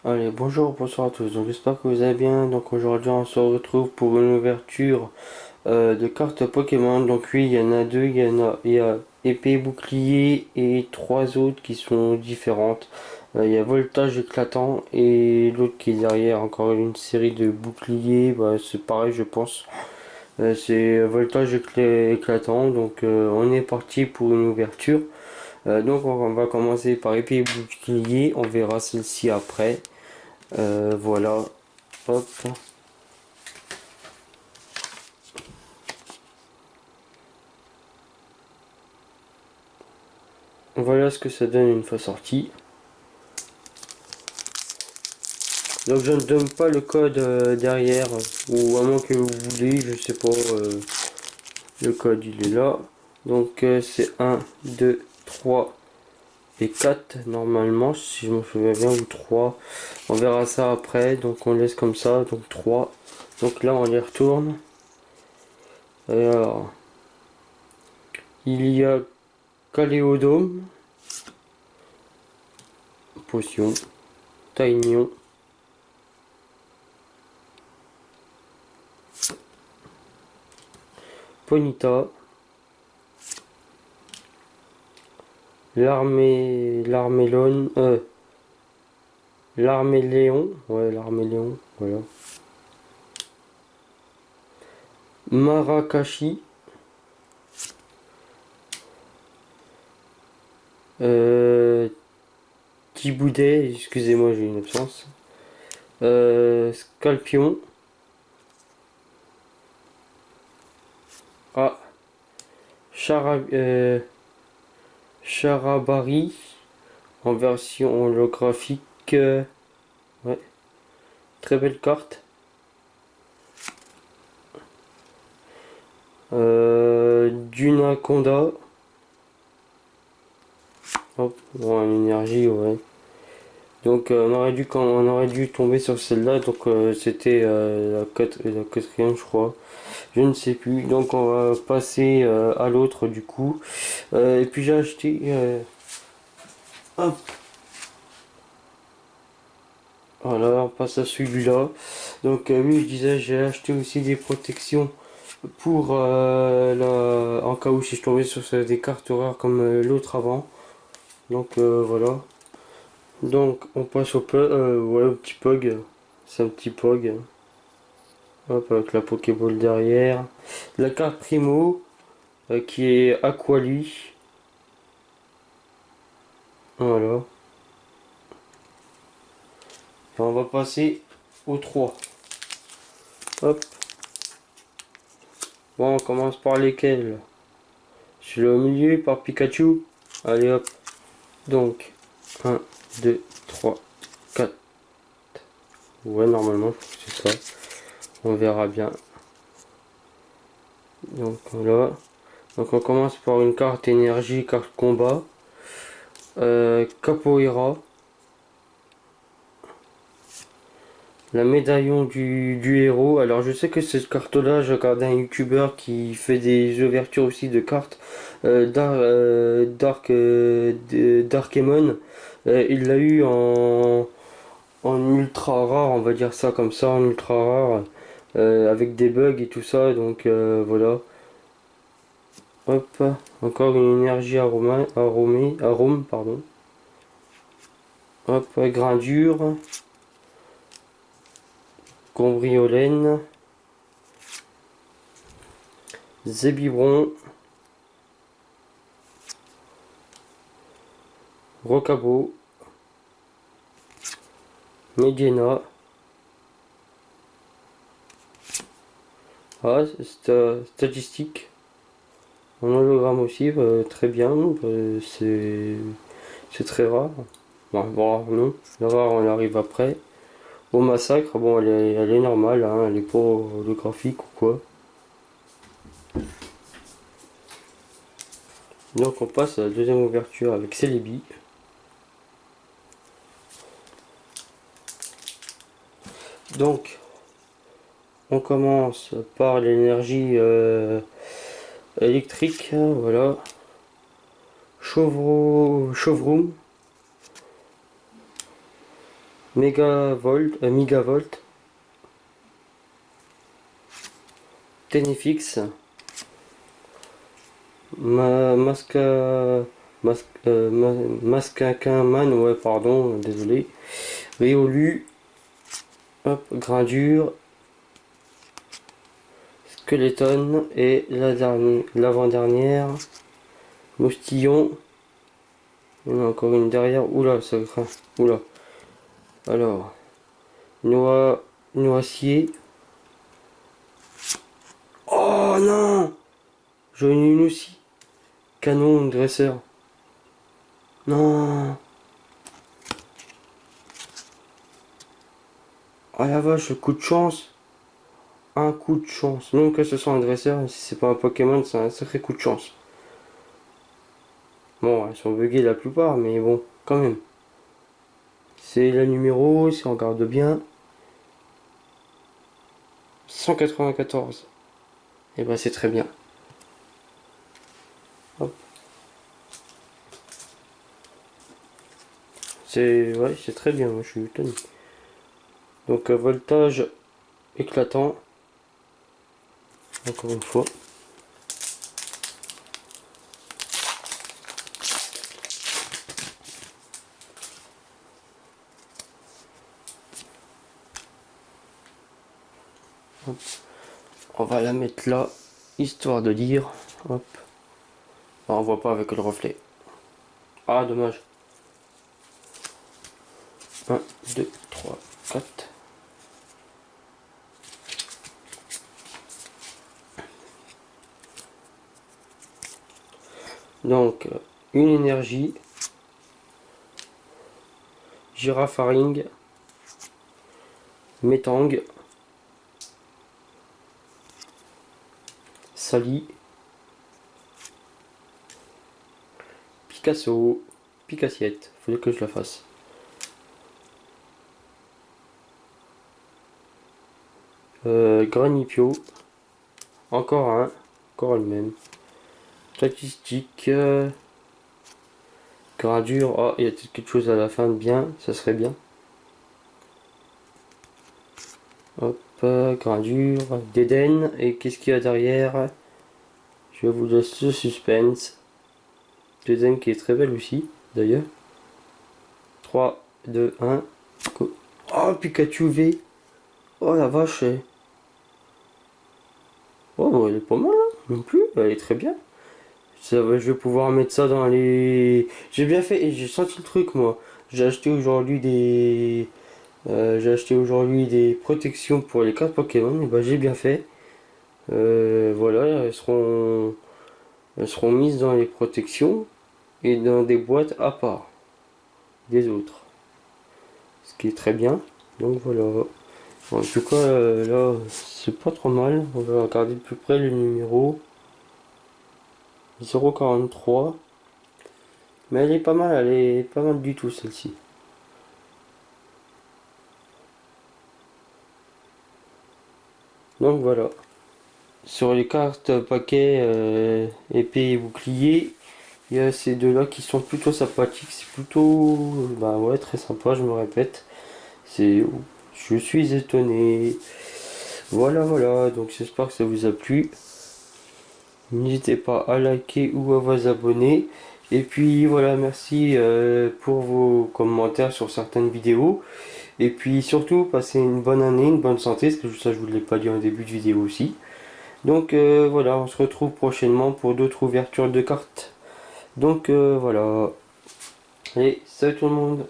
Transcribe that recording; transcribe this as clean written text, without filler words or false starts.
Allez, bonjour, bonsoir à tous. Donc, j'espère que vous allez bien. Donc, aujourd'hui, on se retrouve pour une ouverture de cartes Pokémon. Donc, oui, il y en a deux. Il y a épée, bouclier et trois autres qui sont différentes. Il y a voltage éclatant et l'autre qui est derrière. Encore une série de boucliers. Bah, c'est pareil, je pense. C'est voltage éclatant. Donc, on est parti pour une ouverture. Donc, on va commencer par épée et bouclier. On verra celle-ci après. Voilà, hop. Voilà ce que ça donne une fois sorti. Donc je ne donne pas le code derrière, ou à moins que vous voulez, je sais pas, le code il est là. Donc c'est 1, 2, 3 et 4 normalement, si je me souviens bien, ou 3. On verra ça après, donc on laisse comme ça, donc 3. Donc là on les retourne. Et alors, il y a Caléodome, potion, Taignon, Ponyta, l'armélone, l'arméléon, ouais, l'arméléon, voilà. Marakashi, euh, Thiboudet, excusez-moi, j'ai une absence. Scalpion, ah, Charabari, en version holographique, ouais, très belle carte. Dunaconda, hop, bon, une énergie, ouais. Donc on aurait dû tomber sur celle-là, donc c'était la quatrième je crois, je ne sais plus. Donc on va passer à l'autre du coup. Et puis j'ai acheté, hop, voilà, on passe à celui-là. Donc oui, je disais, j'ai acheté aussi des protections pour en cas où si je tombais sur des cartes rares comme l'autre avant. Donc voilà. Donc on passe ouais, au petit Pog, c'est un petit Pog. Hop, avec la Pokéball derrière. La carte Primo, qui est Aquali. Voilà. Enfin, on va passer aux 3. Hop. Bon, on commence par lesquels? Celui au milieu, par Pikachu. Allez hop. Donc, 1, 2, 3, 4. Ouais, normalement, c'est ça. On verra bien. Donc, voilà. Donc, on commence par une carte énergie, carte combat. Capoeira. La médaillon du héros. Alors je sais que cette carte-là, j'ai regardé un youtubeur qui fait des ouvertures aussi de cartes. Darkemon. Il l'a eu en ultra rare, on va dire ça comme ça, en ultra rare. Avec des bugs et tout ça. Donc voilà. Hop. Encore une énergie arôme, pardon. Hop. Grindure. Combriolène. Zébibron, Rocabo, Medina, ah, statistique, en hologramme aussi, très bien, c'est très rare. Bon, non, la rare on arrive après. Au massacre, bon elle est normale, hein, elle est pas holographique ou quoi. Donc on passe à la deuxième ouverture avec Celebi. Donc on commence par l'énergie électrique, hein, voilà. Chevroom, Megavolt, Tenefix, Masquinquin Man, ouais, pardon, désolé, Riolu, hop, Gradure, Skeleton et l'avant-dernière, Moustillon. Il y en a encore une derrière. Oula, ça craint. Oula. Alors, noisier. Oh non! J'en ai une aussi. Canon, dresseur. Non! Ah la vache, coup de chance. Un coup de chance. Même que ce soit un dresseur, si c'est pas un Pokémon, c'est un sacré coup de chance. Bon, elles sont buggées la plupart, mais bon, quand même. C'est la numéro, si on regarde bien. 194. Et ben c'est très bien. Hop. C'est très bien, moi je suis étonné. Donc voltage éclatant. Encore une fois. Hop. On va la mettre là, histoire de dire. Hop. Ah, on voit pas avec le reflet. Ah, dommage. 1, 2, 3, 4. Donc, une énergie. Girafaring. Metang. Sali. Picasso. Picassiette. Faudrait que je la fasse. Granipio. Encore un. Encore le même. Statistique. Gradure. Oh, il y a peut-être quelque chose à la fin de bien. Ça serait bien. Hop. Gradure. D'Eden. Et qu'est-ce qu'il y a derrière? Je vous laisse le suspense. D'Eden qui est très belle aussi, d'ailleurs. 3, 2, 1. Go. Oh, Pikachu V. Oh la vache. Oh, bah, elle est pas mal, hein, non plus. Elle est très bien. Ça va, je vais pouvoir mettre ça dans les. J'ai bien fait et j'ai senti le truc, moi. J'ai acheté aujourd'hui des protections pour les cartes Pokémon. Et bah, j'ai bien fait. Voilà, elles seront mises dans les protections et dans des boîtes à part des autres. Ce qui est très bien. Donc voilà. En tout cas, là, c'est pas trop mal. On va regarder de plus près le numéro 043. Mais elle est pas mal, elle est pas mal du tout celle-ci. Donc voilà. Sur les cartes paquets épée et bouclier, il y a ces deux-là qui sont plutôt sympathiques. C'est plutôt, bah ouais, très sympa, je me répète. Je suis étonné. Voilà, voilà. Donc j'espère que ça vous a plu. N'hésitez pas à liker ou à vous abonner. Et puis voilà, merci pour vos commentaires sur certaines vidéos. Et puis surtout, passez une bonne année, une bonne santé, parce que ça je vous l'ai pas dit en début de vidéo aussi. Donc voilà, on se retrouve prochainement pour d'autres ouvertures de cartes. Donc voilà. Allez, salut tout le monde.